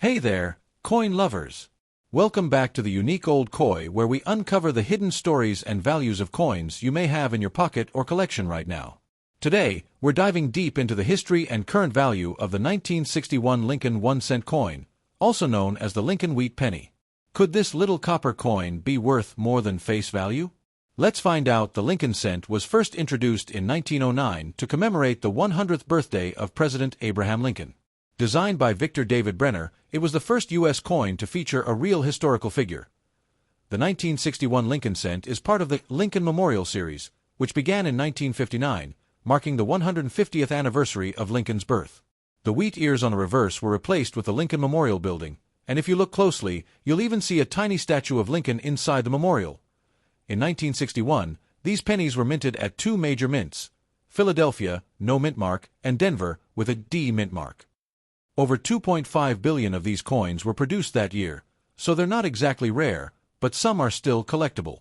Hey there, coin lovers! Welcome back to the Unique Old Coin, where we uncover the hidden stories and values of coins you may have in your pocket or collection right now. Today, we're diving deep into the history and current value of the 1961 Lincoln 1-cent coin, also known as the Lincoln Wheat Penny. Could this little copper coin be worth more than face value? Let's find out. The Lincoln cent was first introduced in 1909 to commemorate the 100th birthday of President Abraham Lincoln. Designed by Victor David Brenner, it was the first U.S. coin to feature a real historical figure. The 1961 Lincoln cent is part of the Lincoln Memorial Series, which began in 1959, marking the 150th anniversary of Lincoln's birth. The wheat ears on the reverse were replaced with the Lincoln Memorial Building, and if you look closely, you'll even see a tiny statue of Lincoln inside the memorial. In 1961, these pennies were minted at two major mints: Philadelphia, no mint mark, and Denver, with a D mint mark. Over 2.5 billion of these coins were produced that year, so they're not exactly rare, but some are still collectible.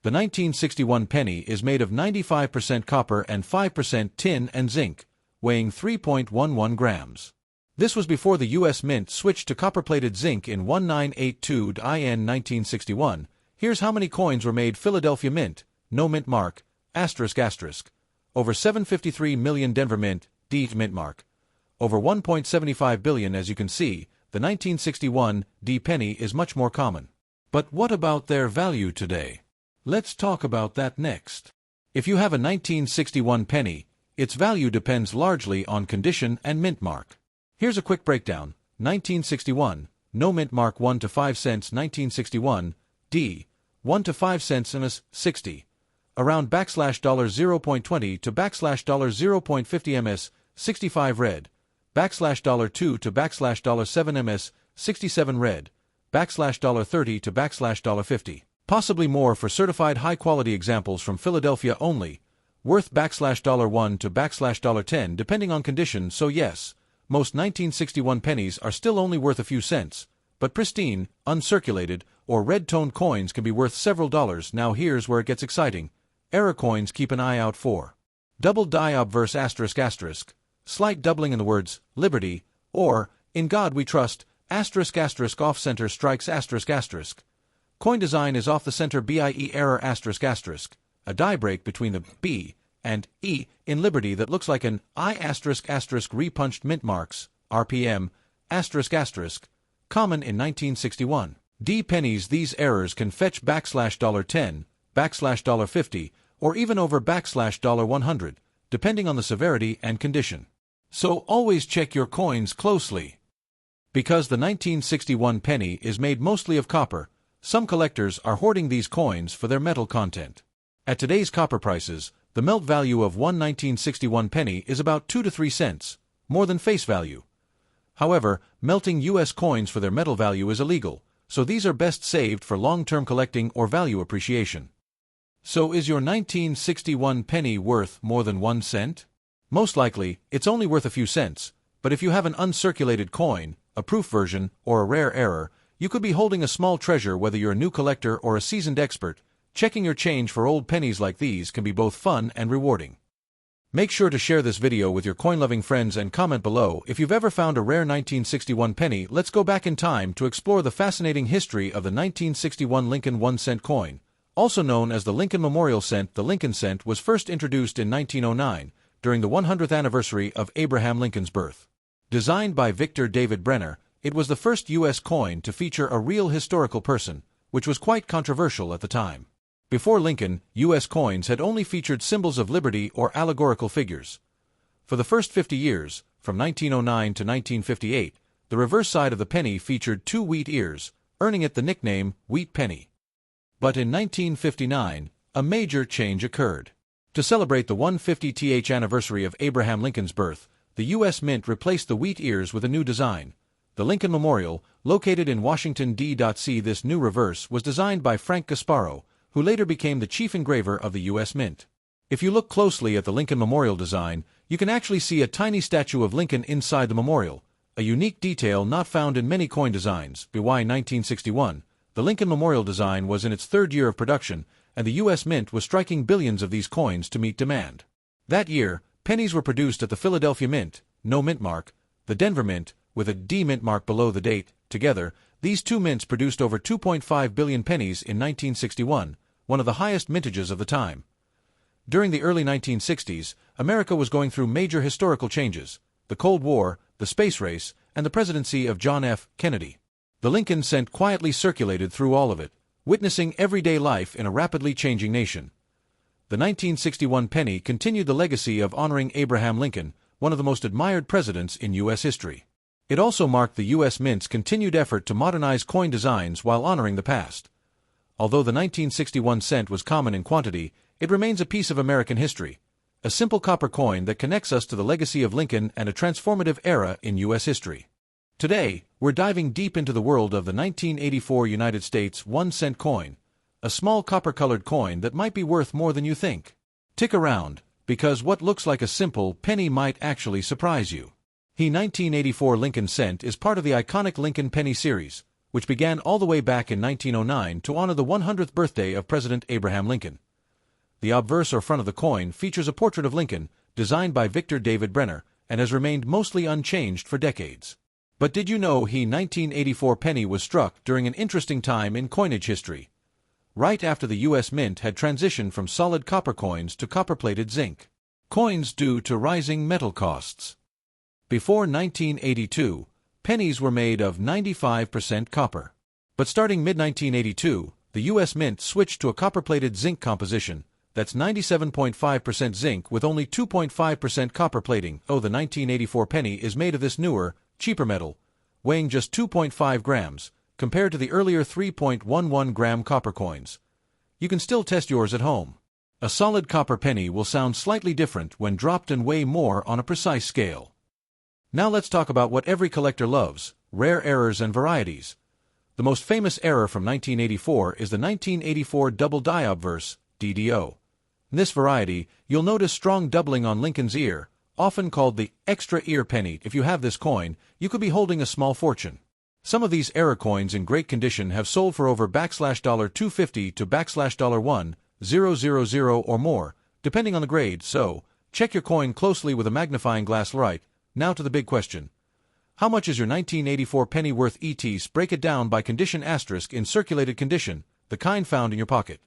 The 1961 penny is made of 95% copper and 5% tin and zinc, weighing 3.11 grams. This was before the U.S. Mint switched to copper-plated zinc in 1982 in 1961. Here's how many coins were made: Philadelphia Mint, no mint mark, ***. Over 753 million. Denver Mint, D mint mark. Over 1.75 billion. As you can see, the 1961 D penny is much more common. But what about their value today? Let's talk about that next. If you have a 1961 penny, its value depends largely on condition and mint mark. Here's a quick breakdown. 1961, no mint mark, 1 to 5 cents. 1961, D, 1 to 5 cents ms, 60. Around $0.20 to $0.50 ms, 65 red. $2 to $7 ms, 67 red. $30 to $50. Possibly more for certified high-quality examples from Philadelphia only, worth $1 to $10 depending on condition. So yes, most 1961 pennies are still only worth a few cents, but pristine, uncirculated, or red-toned coins can be worth several dollars. Now here's where it gets exciting. Error coins, keep an eye out for. Double die obverse ***, slight doubling in the words liberty, or in God we trust, ***, off-center strikes ***. Coin design is off the center, BIE error ***, a die break between the B and E in liberty that looks like an I ***, repunched mint marks, RPM, ***, common in 1961. D pennies, these errors can fetch $10, $50, or even over $100, depending on the severity and condition. So always check your coins closely. Because the 1961 penny is made mostly of copper, some collectors are hoarding these coins for their metal content. At today's copper prices, the melt value of one 1961 penny is about 2 to 3 cents, more than face value. However, melting U.S. coins for their metal value is illegal, so these are best saved for long-term collecting or value appreciation. So is your 1961 penny worth more than 1 cent? Most likely, it's only worth a few cents, but if you have an uncirculated coin, a proof version, or a rare error, you could be holding a small treasure. Whether you're a new collector or a seasoned expert, checking your change for old pennies like these can be both fun and rewarding. Make sure to share this video with your coin-loving friends and comment below if you've ever found a rare 1961 penny. Let's go back in time to explore the fascinating history of the 1961 Lincoln 1-cent coin, also known as the Lincoln Memorial Cent. The Lincoln cent was first introduced in 1909, during the 100th anniversary of Abraham Lincoln's birth. Designed by Victor David Brenner, it was the first U.S. coin to feature a real historical person, which was quite controversial at the time. Before Lincoln, U.S. coins had only featured symbols of liberty or allegorical figures. For the first 50 years, from 1909 to 1958, the reverse side of the penny featured two wheat ears, earning it the nickname Wheat Penny. But in 1959, a major change occurred. To celebrate the 150th anniversary of Abraham Lincoln's birth, the U.S. Mint replaced the wheat ears with a new design, the Lincoln Memorial, located in Washington, D.C. This new reverse was designed by Frank Gasparro, who later became the chief engraver of the U.S. Mint. If you look closely at the Lincoln Memorial design, you can actually see a tiny statue of Lincoln inside the memorial, a unique detail not found in many coin designs. By 1961, the Lincoln Memorial design was in its third year of production, and the U.S. Mint was striking billions of these coins to meet demand. That year, pennies were produced at the Philadelphia Mint, no mint mark, the Denver Mint, with a D mint mark below the date. Together, these two mints produced over 2.5 billion pennies in 1961, one of the highest mintages of the time. During the early 1960s, America was going through major historical changes: the Cold War, the space race, and the presidency of John F. Kennedy. The Lincoln cent quietly circulated through all of it, witnessing everyday life in a rapidly changing nation. The 1961 penny continued the legacy of honoring Abraham Lincoln, one of the most admired presidents in U.S. history. It also marked the U.S. Mint's continued effort to modernize coin designs while honoring the past. Although the 1961 cent was common in quantity, it remains a piece of American history, a simple copper coin that connects us to the legacy of Lincoln and a transformative era in U.S. history. Today, we're diving deep into the world of the 1984 United States 1-cent coin, a small copper-colored coin that might be worth more than you think. Stick around, because what looks like a simple penny might actually surprise you. The 1984 Lincoln cent is part of the iconic Lincoln penny series, which began all the way back in 1909 to honor the 100th birthday of President Abraham Lincoln. The obverse or front of the coin features a portrait of Lincoln, designed by Victor David Brenner, and has remained mostly unchanged for decades. But did you know the 1984 penny was struck during an interesting time in coinage history? Right after the U.S. Mint had transitioned from solid copper coins to copper-plated zinc coins due to rising metal costs. Before 1982, pennies were made of 95% copper. But starting mid-1982, the U.S. Mint switched to a copper-plated zinc composition that's 97.5% zinc with only 2.5% copper plating. The 1984 penny is made of this newer, cheaper metal, weighing just 2.5 grams, compared to the earlier 3.11-gram copper coins. You can still test yours at home. A solid copper penny will sound slightly different when dropped and weigh more on a precise scale. Now let's talk about what every collector loves: rare errors and varieties. The most famous error from 1984 is the 1984 double die obverse, DDO. In this variety, you'll notice strong doubling on Lincoln's ear, often called the extra ear penny. If you have this coin, you could be holding a small fortune. Some of these error coins in great condition have sold for over $250 to $1,000 or more, depending on the grade, so check your coin closely with a magnifying glass. Right, now to the big question. How much is your 1984 penny worth? ETs break it down by condition * in circulated condition, the kind found in your pocket.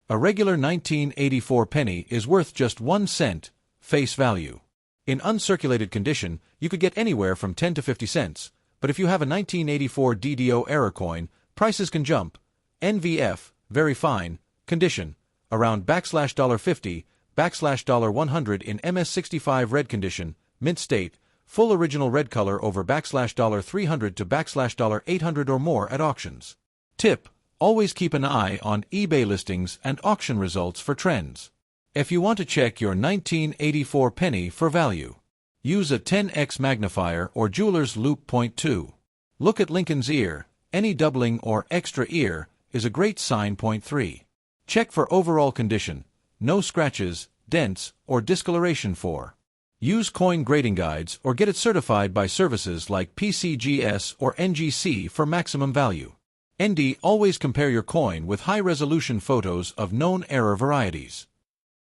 A regular 1984 penny is worth just 1 cent, face value. In uncirculated condition, you could get anywhere from 10 to 50 cents, but if you have a 1984 DDO error coin, prices can jump. NVF, very fine, condition, around $50, $100 in MS65 red condition, mint state, full original red color over $300 to $800 or more at auctions. Tip: always keep an eye on eBay listings and auction results for trends. If you want to check your 1984 penny for value, use a 10x magnifier or jeweler's loupe. Point 2. Look at Lincoln's ear. Any doubling or extra ear is a great sign. Point 3. Check for overall condition, no scratches, dents, or discoloration. 4. Use coin grading guides or get it certified by services like PCGS or NGC for maximum value. ND: always compare your coin with high-resolution photos of known error varieties.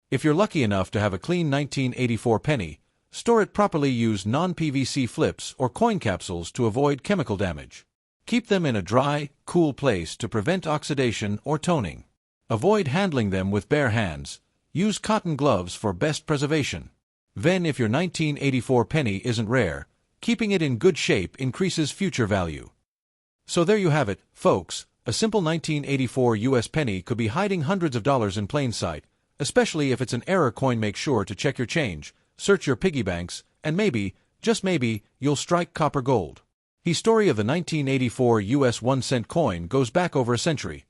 If you're lucky enough to have a clean 1984 penny, store it properly. Use non-PVC flips or coin capsules to avoid chemical damage. Keep them in a dry, cool place to prevent oxidation or toning. Avoid handling them with bare hands. Use cotton gloves for best preservation. Then, if your 1984 penny isn't rare, keeping it in good shape increases future value. So there you have it, folks. A simple 1984 US penny could be hiding hundreds of dollars in plain sight, especially if it's an error coin. Make sure to check your change, search your piggy banks, and maybe, just maybe, you'll strike copper gold. The story of the 1984 US 1-cent coin goes back over a century,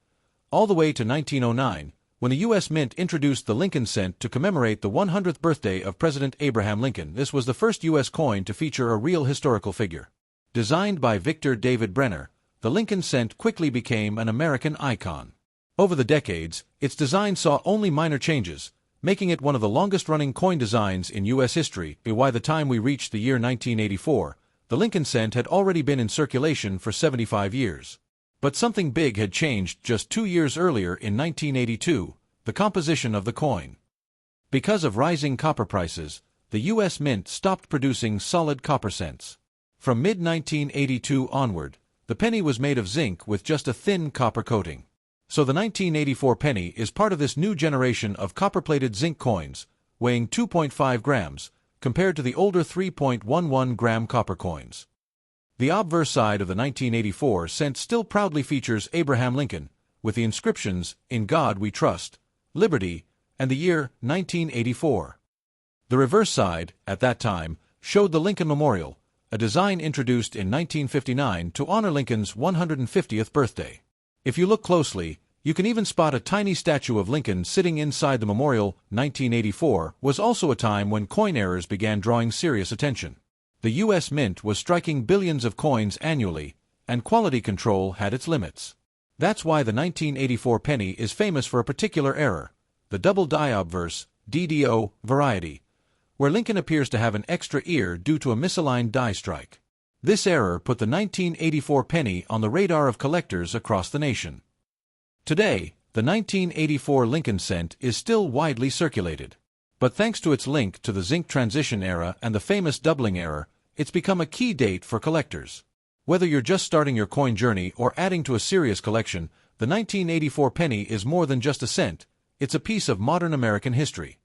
all the way to 1909, when the U.S. Mint introduced the Lincoln cent to commemorate the 100th birthday of President Abraham Lincoln. This was the first U.S. coin to feature a real historical figure. Designed by Victor David Brenner, the Lincoln cent quickly became an American icon. Over the decades, its design saw only minor changes, making it one of the longest-running coin designs in U.S. history. By the time we reached the year 1984, the Lincoln cent had already been in circulation for 75 years. But something big had changed just 2 years earlier in 1982, the composition of the coin. Because of rising copper prices, the U.S. Mint stopped producing solid copper cents. From mid-1982 onward, the penny was made of zinc with just a thin copper coating. So the 1984 penny is part of this new generation of copper-plated zinc coins, weighing 2.5 grams, compared to the older 3.11-gram copper coins. The obverse side of the 1984 cent still proudly features Abraham Lincoln, with the inscriptions, "In God We Trust," "Liberty," and the year 1984. The reverse side, at that time, showed the Lincoln Memorial, a design introduced in 1959 to honor Lincoln's 150th birthday. If you look closely, you can even spot a tiny statue of Lincoln sitting inside the memorial. 1984 was also a time when coin errors began drawing serious attention. The U.S. Mint was striking billions of coins annually, and quality control had its limits. That's why the 1984 penny is famous for a particular error, the double die obverse, DDO, variety, where Lincoln appears to have an extra ear due to a misaligned die strike. This error put the 1984 penny on the radar of collectors across the nation. Today, the 1984 Lincoln cent is still widely circulated. But thanks to its link to the zinc transition era and the famous doubling error, it's become a key date for collectors. Whether you're just starting your coin journey or adding to a serious collection, the 1984 penny is more than just a cent, it's a piece of modern American history.